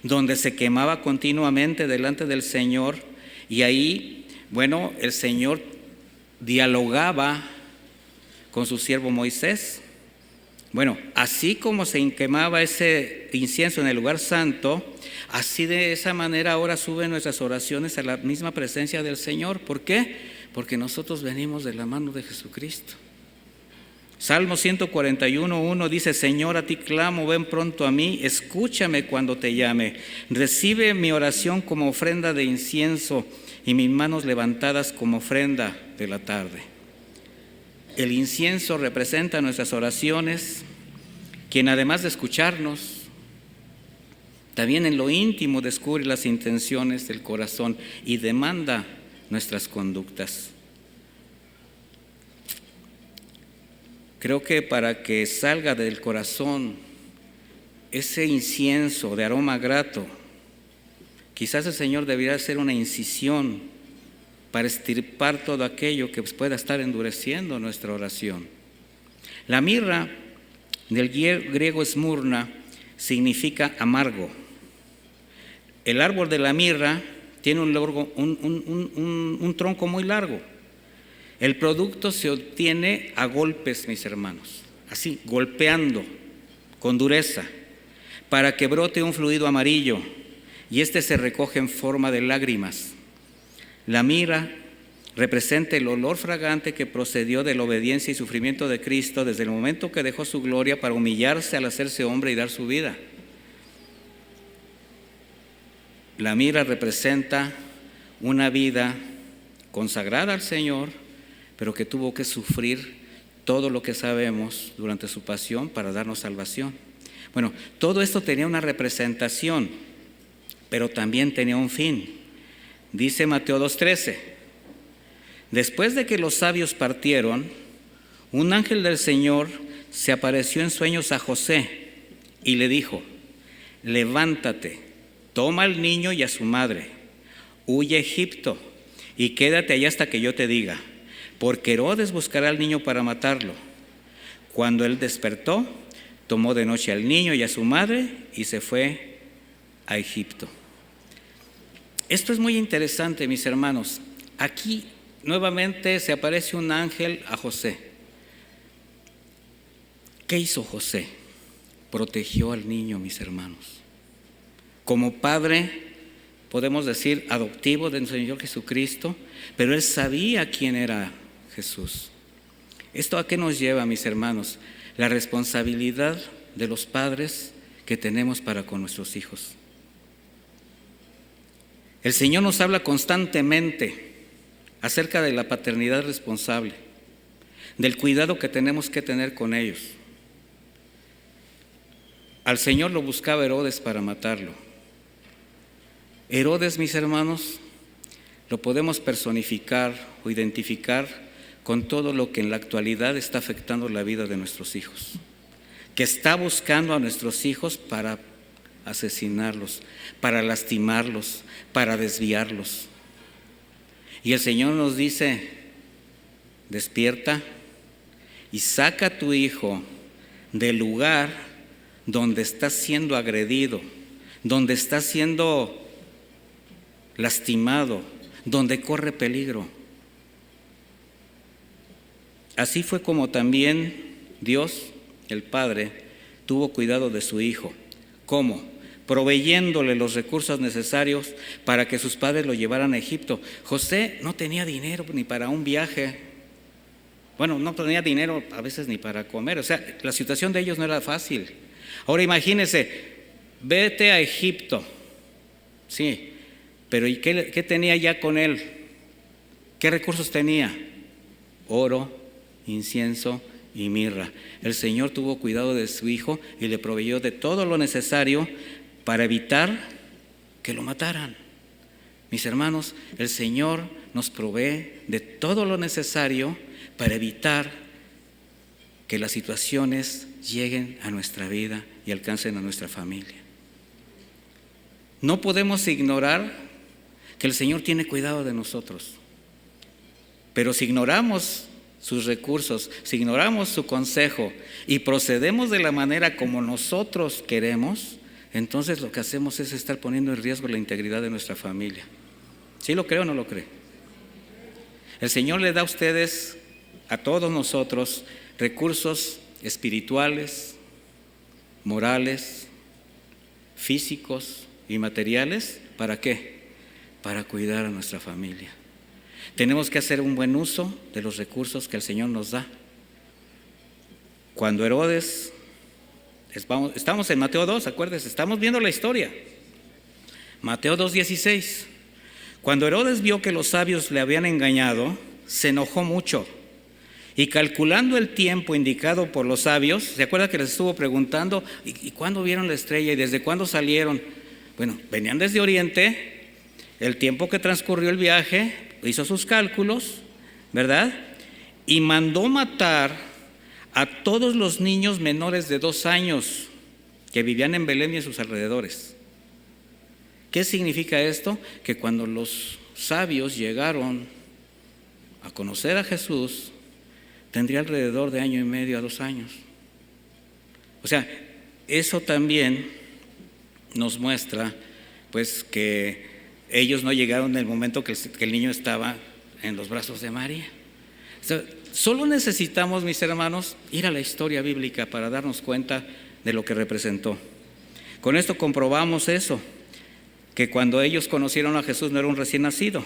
donde se quemaba continuamente delante del Señor, y ahí, bueno, el Señor dialogaba con su siervo Moisés. Bueno, así como se quemaba ese incienso en el lugar santo, así de esa manera ahora suben nuestras oraciones a la misma presencia del Señor. ¿Por qué? Porque nosotros venimos de la mano de Jesucristo. Salmo 141:1 dice: Señor, a ti clamo, ven pronto a mí, escúchame cuando te llame. Recibe mi oración como ofrenda de incienso y mis manos levantadas como ofrenda de la tarde. El incienso representa nuestras oraciones, quien además de escucharnos, también en lo íntimo descubre las intenciones del corazón y demanda nuestras conductas. Creo que para que salga del corazón ese incienso de aroma grato, quizás el Señor debería hacer una incisión para extirpar todo aquello que pueda estar endureciendo nuestra oración. La mirra, del griego esmurna, significa amargo. El árbol de la mirra tiene un tronco muy largo. El producto se obtiene a golpes, mis hermanos, así, golpeando con dureza, para que brote un fluido amarillo, y este se recoge en forma de lágrimas. La mirra representa el olor fragante que procedió de la obediencia y sufrimiento de Cristo desde el momento que dejó su gloria para humillarse al hacerse hombre y dar su vida. La mirra representa una vida consagrada al Señor, pero que tuvo que sufrir todo lo que sabemos durante su pasión para darnos salvación. Bueno, todo esto tenía una representación, pero también tenía un fin. Dice Mateo 2:13: después de que los sabios partieron, un ángel del Señor se apareció en sueños a José y le dijo: levántate, toma al niño y a su madre, huye a Egipto y quédate allá hasta que yo te diga, porque Herodes buscará al niño para matarlo. Cuando él despertó, tomó de noche al niño y a su madre y se fue a Egipto. Esto es muy interesante, mis hermanos. Aquí nuevamente se aparece un ángel a José. ¿Qué hizo José? Protegió al niño, mis hermanos. Como padre, podemos decir adoptivo del Señor Jesucristo, pero él sabía quién era Jesús. ¿Esto a qué nos lleva, mis hermanos? La responsabilidad de los padres que tenemos para con nuestros hijos. El Señor nos habla constantemente acerca de la paternidad responsable, del cuidado que tenemos que tener con ellos. Al Señor lo buscaba Herodes para matarlo. Herodes, mis hermanos, lo podemos personificar o identificar con todo lo que en la actualidad está afectando la vida de nuestros hijos, que está buscando a nuestros hijos para asesinarlos, para lastimarlos, para desviarlos. Y el Señor nos dice: despierta y saca a tu hijo del lugar donde está siendo agredido, donde está siendo lastimado, donde corre peligro. Así fue como también Dios, el Padre, tuvo cuidado de su hijo. ¿Cómo? Proveyéndole los recursos necesarios para que sus padres lo llevaran a Egipto. José no tenía dinero ni para un viaje. Bueno, no tenía dinero a veces ni para comer. O sea, la situación de ellos no era fácil. Ahora imagínense, vete a Egipto. Sí, pero ¿y qué tenía ya con él? ¿Qué recursos tenía? Oro, incienso y mirra. El Señor tuvo cuidado de su hijo y le proveyó de todo lo necesario para evitar que lo mataran. Mis hermanos, el Señor nos provee de todo lo necesario para evitar que las situaciones lleguen a nuestra vida y alcancen a nuestra familia. No podemos ignorar que el Señor tiene cuidado de nosotros, pero si ignoramos sus recursos, si ignoramos su consejo y procedemos de la manera como nosotros queremos, entonces lo que hacemos es estar poniendo en riesgo la integridad de nuestra familia. ¿Sí lo cree o no lo cree? El Señor le da a ustedes, a todos nosotros, recursos espirituales, morales, físicos y materiales. ¿Para qué? Para cuidar a nuestra familia. Tenemos que hacer un buen uso de los recursos que el Señor nos da. Cuando Herodes, estamos en Mateo 2, acuérdense, estamos viendo la historia. Mateo 2:16. Cuando Herodes vio que los sabios le habían engañado, se enojó mucho. Y calculando el tiempo indicado por los sabios, ¿se acuerda que les estuvo preguntando? ¿Y cuándo vieron la estrella? ¿Y desde cuándo salieron? Bueno, venían desde Oriente, el tiempo que transcurrió el viaje, hizo sus cálculos, ¿verdad? Y mandó matar a todos los niños menores de 2 años que vivían en Belén y en sus alrededores. ¿Qué significa esto? Que cuando los sabios llegaron a conocer a Jesús, tendría alrededor de 1.5 años a 2 años. O sea, eso también nos muestra pues que ellos no llegaron en el momento que el niño estaba en los brazos de María. O sea, solo necesitamos, mis hermanos, ir a la historia bíblica para darnos cuenta de lo que representó. Con esto comprobamos eso, que cuando ellos conocieron a Jesús no era un recién nacido.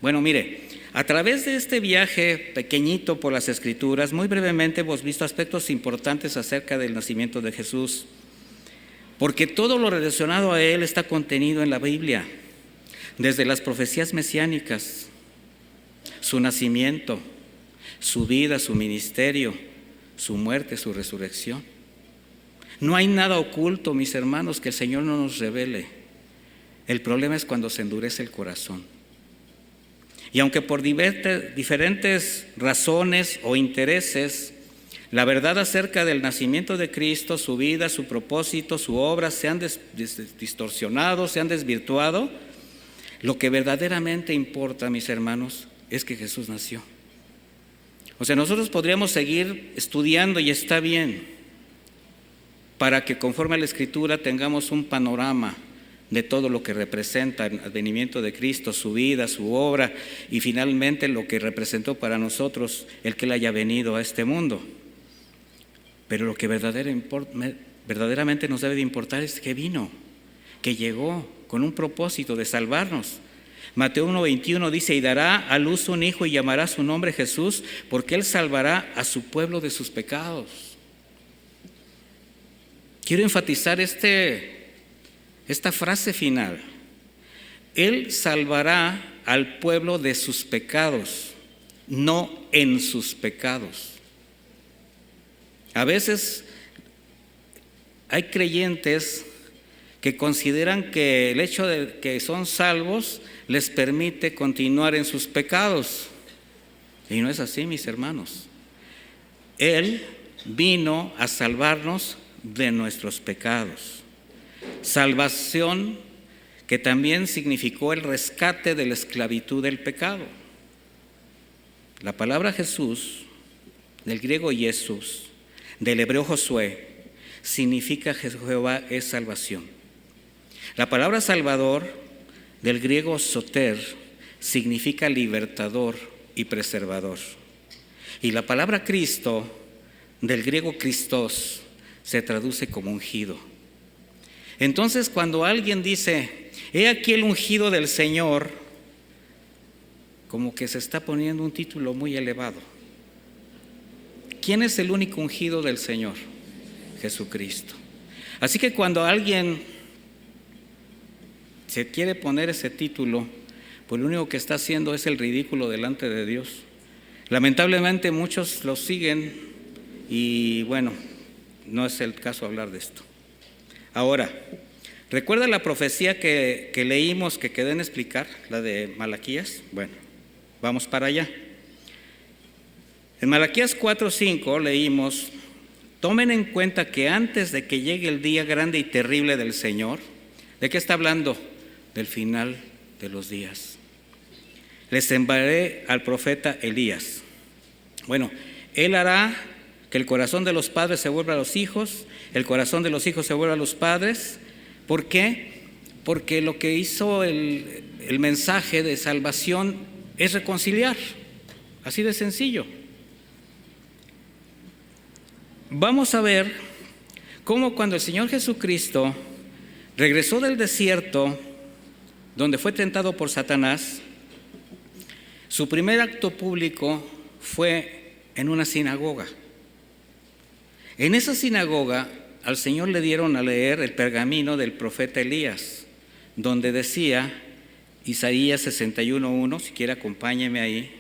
Bueno, mire, a través de este viaje pequeñito por las Escrituras, muy brevemente hemos visto aspectos importantes acerca del nacimiento de Jesús, porque todo lo relacionado a Él está contenido en la Biblia, desde las profecías mesiánicas, su nacimiento, su vida, su ministerio, su muerte, su resurrección. No hay nada oculto, mis hermanos, que el Señor no nos revele. El problema es cuando se endurece el corazón. Y aunque por diferentes razones o intereses, la verdad acerca del nacimiento de Cristo, su vida, su propósito, su obra se han distorsionado, se han desvirtuado, lo que verdaderamente importa, mis hermanos, es que Jesús nació. O sea, nosotros podríamos seguir estudiando y está bien, para que conforme a la Escritura tengamos un panorama de todo lo que representa el advenimiento de Cristo, su vida, su obra y finalmente lo que representó para nosotros el que Él haya venido a este mundo. Pero lo que verdaderamente nos debe de importar es que vino, que llegó con un propósito de salvarnos. Mateo 1:21 dice: y dará a luz un hijo y llamará su nombre Jesús, porque Él salvará a su pueblo de sus pecados. Quiero enfatizar esta frase final. Él salvará al pueblo de sus pecados, no en sus pecados. A veces hay creyentes que consideran que el hecho de que son salvos les permite continuar en sus pecados. Y no es así, mis hermanos. Él vino a salvarnos de nuestros pecados. Salvación que también significó el rescate de la esclavitud del pecado. La palabra Jesús, del griego Jesús, del hebreo Josué, significa Jehová es salvación. La palabra Salvador, del griego soter, significa libertador y preservador. Y la palabra Cristo, del griego Christos, se traduce como ungido. Entonces, cuando alguien dice, he aquí el ungido del Señor, como que se está poniendo un título muy elevado. ¿Quién es el único ungido del Señor? Jesucristo. Así que cuando alguien se quiere poner ese título, pues lo único que está haciendo es el ridículo delante de Dios. Lamentablemente muchos lo siguen y bueno, no es el caso hablar de esto. Ahora, ¿recuerda la profecía que leímos que quedó en explicar, la de Malaquías? Bueno, vamos para allá. En Malaquías 4:5 leímos: tomen en cuenta que antes de que llegue el día grande y terrible del Señor, ¿de qué está hablando? Del final de los días. Les enviaré al profeta Elías. Bueno, él hará que el corazón de los padres se vuelva a los hijos, el corazón de los hijos se vuelva a los padres. ¿Por qué? Porque lo que hizo el mensaje de salvación es reconciliar. Así de sencillo. Vamos a ver cómo cuando el Señor Jesucristo regresó del desierto, donde fue tentado por Satanás, su primer acto público fue en una sinagoga. En esa sinagoga al Señor le dieron a leer el pergamino del profeta Elías, donde decía Isaías 61:1, si quiere acompáñeme ahí.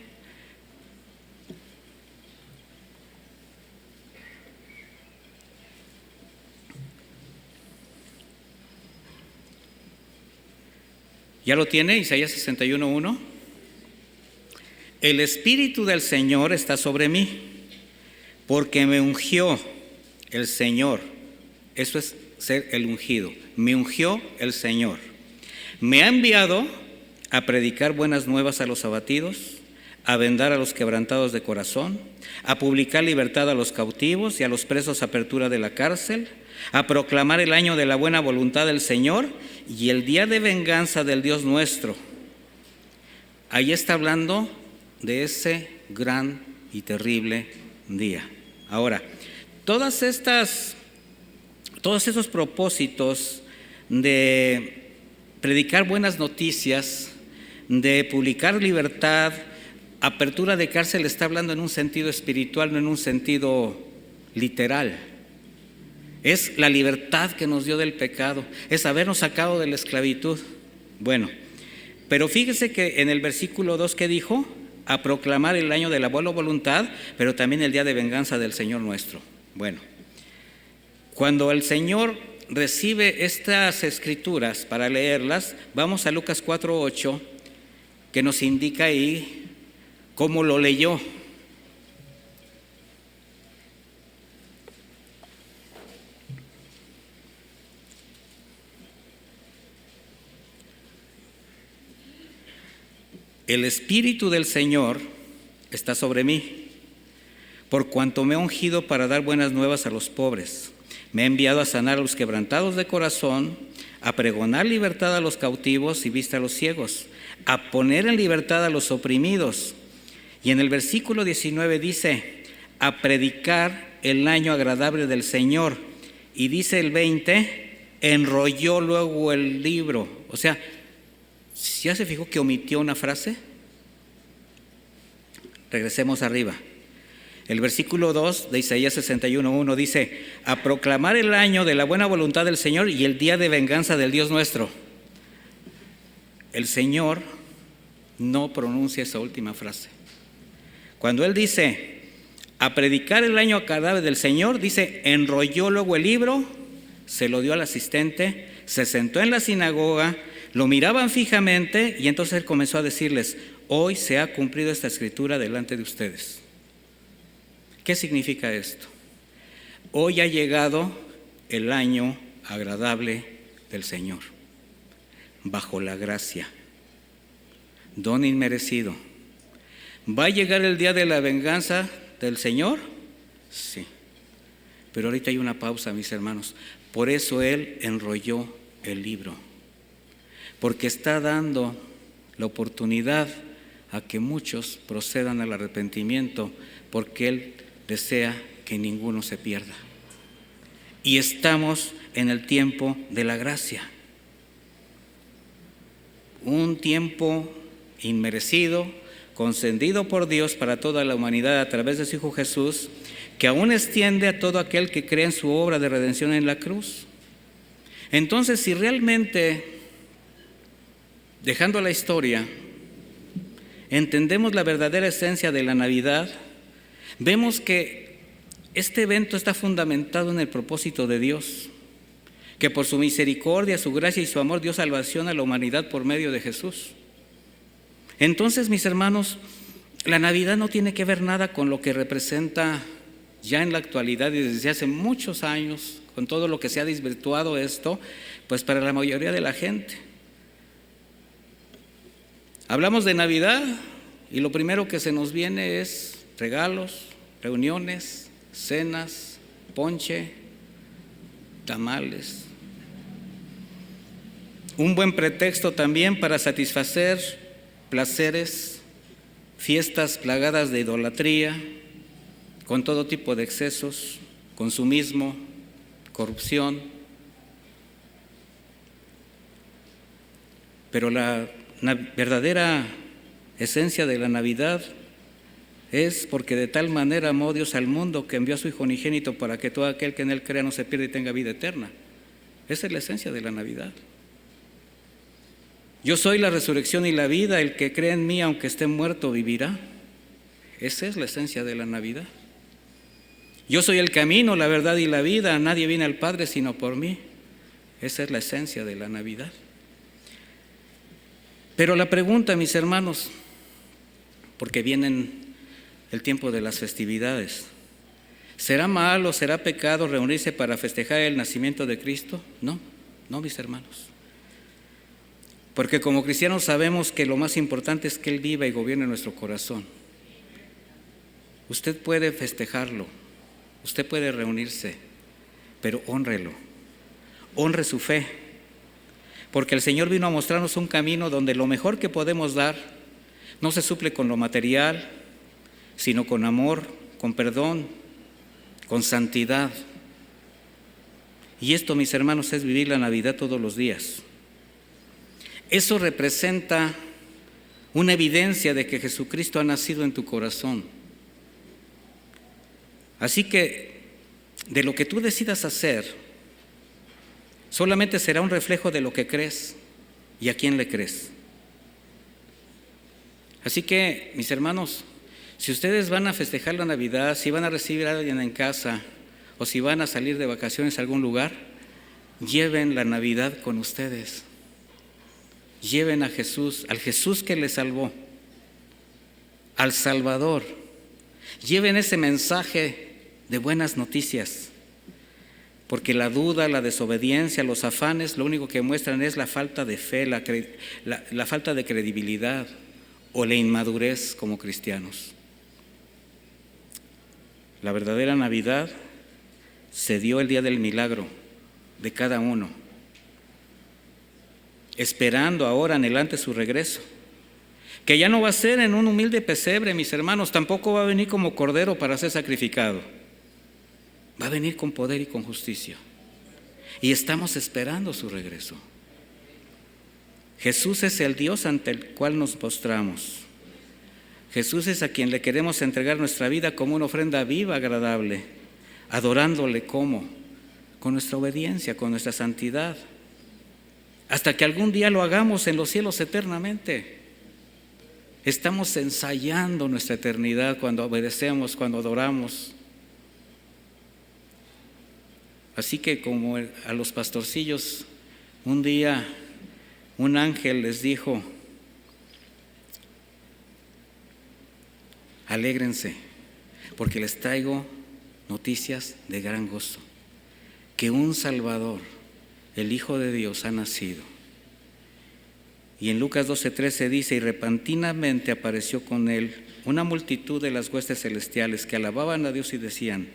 ¿Ya lo tiene? Isaías 61:1. El Espíritu del Señor está sobre mí, porque me ungió el Señor. Eso es ser el ungido. Me ungió el Señor. Me ha enviado a predicar buenas nuevas a los abatidos, a vendar a los quebrantados de corazón, a publicar libertad a los cautivos y a los presos apertura de la cárcel, a proclamar el año de la buena voluntad del Señor y el día de venganza del Dios nuestro. Ahí está hablando de ese gran y terrible día. Ahora, todos estos propósitos de predicar buenas noticias, de publicar libertad, apertura de cárcel, está hablando en un sentido espiritual, no en un sentido literal. Es la libertad que nos dio del pecado, es habernos sacado de la esclavitud. Bueno, pero fíjese que en el versículo 2 que dijo, a proclamar el año de la buena voluntad, pero también el día de venganza del Señor nuestro. Bueno, cuando el Señor recibe estas escrituras para leerlas, vamos a Lucas 4:8, que nos indica ahí cómo lo leyó. El Espíritu del Señor está sobre mí, por cuanto me ha ungido para dar buenas nuevas a los pobres. Me ha enviado a sanar a los quebrantados de corazón, a pregonar libertad a los cautivos y vista a los ciegos, a poner en libertad a los oprimidos. Y en el versículo 19 dice, a predicar el año agradable del Señor. Y dice el 20, enrolló luego el libro. O sea, ¿ya se fijó que omitió una frase? Regresemos arriba. El versículo 2 de Isaías 61:1 dice, a proclamar el año de la buena voluntad del Señor y el día de venganza del Dios nuestro. El Señor no pronuncia esa última frase. Cuando Él dice, a predicar el año agradable del Señor, dice, enrolló luego el libro, se lo dio al asistente, se sentó en la sinagoga, lo miraban fijamente y entonces Él comenzó a decirles, hoy se ha cumplido esta escritura delante de ustedes. ¿Qué significa esto? Hoy ha llegado el año agradable del Señor, bajo la gracia, don inmerecido. ¿Va a llegar el día de la venganza del Señor? Sí. Pero ahorita hay una pausa, mis hermanos. Por eso Él enrolló el libro, porque está dando la oportunidad a que muchos procedan al arrepentimiento, porque Él desea que ninguno se pierda. Y estamos en el tiempo de la gracia. Un tiempo inmerecido, concedido por Dios para toda la humanidad a través de su Hijo Jesús, que aún extiende a todo aquel que cree en su obra de redención en la cruz. Entonces, si realmente, dejando la historia, entendemos la verdadera esencia de la Navidad, vemos que este evento está fundamentado en el propósito de Dios, que por su misericordia, su gracia y su amor dio salvación a la humanidad por medio de Jesús. Entonces, mis hermanos, la Navidad no tiene que ver nada con lo que representa ya en la actualidad y desde hace muchos años, con todo lo que se ha desvirtuado esto, pues para la mayoría de la gente. Hablamos de Navidad y lo primero que se nos viene es regalos, reuniones, cenas, ponche, tamales. Un buen pretexto también para satisfacer placeres, fiestas plagadas de idolatría, con todo tipo de excesos, consumismo, corrupción. Pero la verdadera esencia de la Navidad es porque de tal manera amó Dios al mundo que envió a su Hijo unigénito para que todo aquel que en Él crea no se pierda y tenga vida eterna. Esa es la esencia de la Navidad. Yo soy la resurrección y la vida, el que cree en mí aunque esté muerto vivirá. Esa es la esencia de la Navidad. Yo soy el camino, la verdad y la vida, nadie viene al Padre sino por mí. Esa es la esencia de la Navidad. Pero la pregunta, mis hermanos, porque vienen el tiempo de las festividades, ¿será malo, será pecado reunirse para festejar el nacimiento de Cristo? No, mis hermanos. Porque como cristianos sabemos que lo más importante es que Él viva y gobierne nuestro corazón. Usted puede festejarlo, usted puede reunirse, pero hónrelo, honre su fe. Porque el Señor vino a mostrarnos un camino donde lo mejor que podemos dar no se suple con lo material, sino con amor, con perdón, con santidad. Y esto, mis hermanos, es vivir la Navidad todos los días. Eso representa una evidencia de que Jesucristo ha nacido en tu corazón. Así que de lo que tú decidas hacer, solamente será un reflejo de lo que crees y a quién le crees. Así que, mis hermanos, si ustedes van a festejar la Navidad, si van a recibir a alguien en casa o si van a salir de vacaciones a algún lugar, lleven la Navidad con ustedes. Lleven a Jesús, al Jesús que les salvó, al Salvador. Lleven ese mensaje de buenas noticias, porque la duda, la desobediencia, los afanes, lo único que muestran es la falta de fe, la falta de credibilidad o la inmadurez como cristianos. La verdadera Navidad se dio el día del milagro de cada uno, esperando ahora anhelante su regreso, que ya no va a ser en un humilde pesebre, mis hermanos, tampoco va a venir como cordero para ser sacrificado, va a venir con poder y con justicia, y estamos esperando su regreso. Jesús es el Dios ante el cual nos postramos. Jesús es a quien le queremos entregar nuestra vida como una ofrenda viva, agradable, adorándole como, con nuestra obediencia, con nuestra santidad, hasta que algún día lo hagamos en los cielos eternamente. Estamos ensayando nuestra eternidad cuando obedecemos, cuando adoramos. Así que como a los pastorcillos, un día un ángel les dijo: alégrense, porque les traigo noticias de gran gozo, que un Salvador, el Hijo de Dios, ha nacido. Y en Lucas 12:13 dice: y repentinamente apareció con él una multitud de las huestes celestiales que alababan a Dios y decían: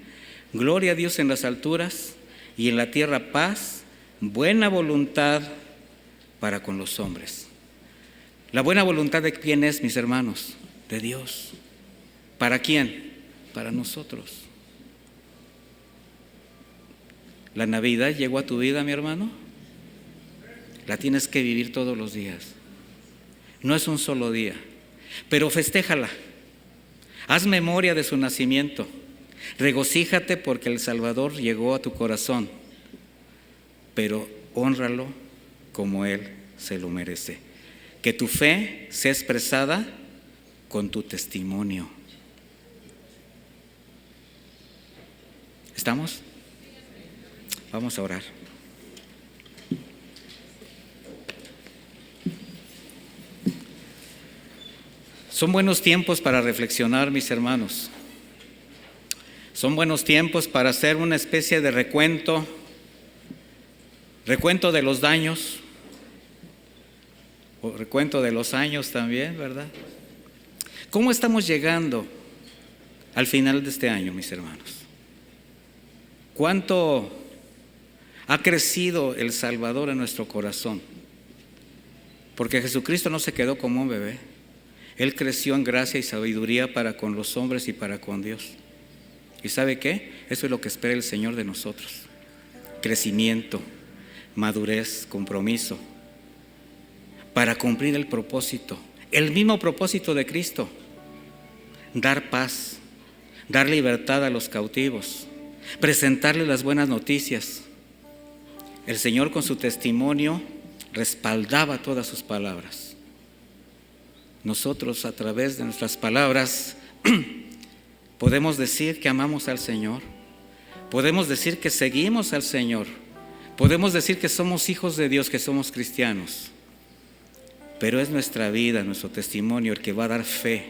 gloria a Dios en las alturas y en la tierra paz, buena voluntad para con los hombres. ¿La buena voluntad de quién es, mis hermanos? De Dios. ¿Para quién? Para nosotros. ¿La Navidad llegó a tu vida, mi hermano? La tienes que vivir todos los días. No es un solo día, pero festéjala. Haz memoria de su nacimiento. Regocíjate porque el Salvador llegó a tu corazón, pero hónralo como Él se lo merece. Que tu fe sea expresada con tu testimonio. ¿Estamos? Vamos a orar. Son buenos tiempos para reflexionar, mis hermanos. Son buenos tiempos para hacer una especie de recuento de los daños, o recuento de los años también, ¿verdad? ¿Cómo estamos llegando al final de este año, mis hermanos? ¿Cuánto ha crecido el Salvador en nuestro corazón? Porque Jesucristo no se quedó como un bebé. Él creció en gracia y sabiduría para con los hombres y para con Dios. ¿Y sabe qué? Eso es lo que espera el Señor de nosotros. Crecimiento, madurez, compromiso, para cumplir el propósito, el mismo propósito de Cristo: dar paz, dar libertad a los cautivos, presentarles las buenas noticias. El Señor, con su testimonio, respaldaba todas sus palabras. Nosotros, a través de nuestras palabras, podemos decir que amamos al Señor, podemos decir que seguimos al Señor, podemos decir que somos hijos de Dios, que somos cristianos, pero es nuestra vida, nuestro testimonio el que va a dar fe,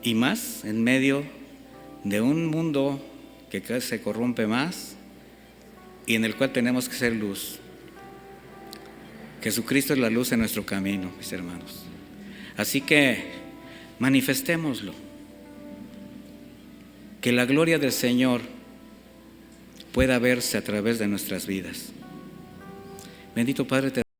y más en medio de un mundo que cada vez se corrompe más y en el cual tenemos que ser luz. Jesucristo es la luz en nuestro camino, mis hermanos. Así que manifestémoslo. Que la gloria del Señor pueda verse a través de nuestras vidas. Bendito Padre, te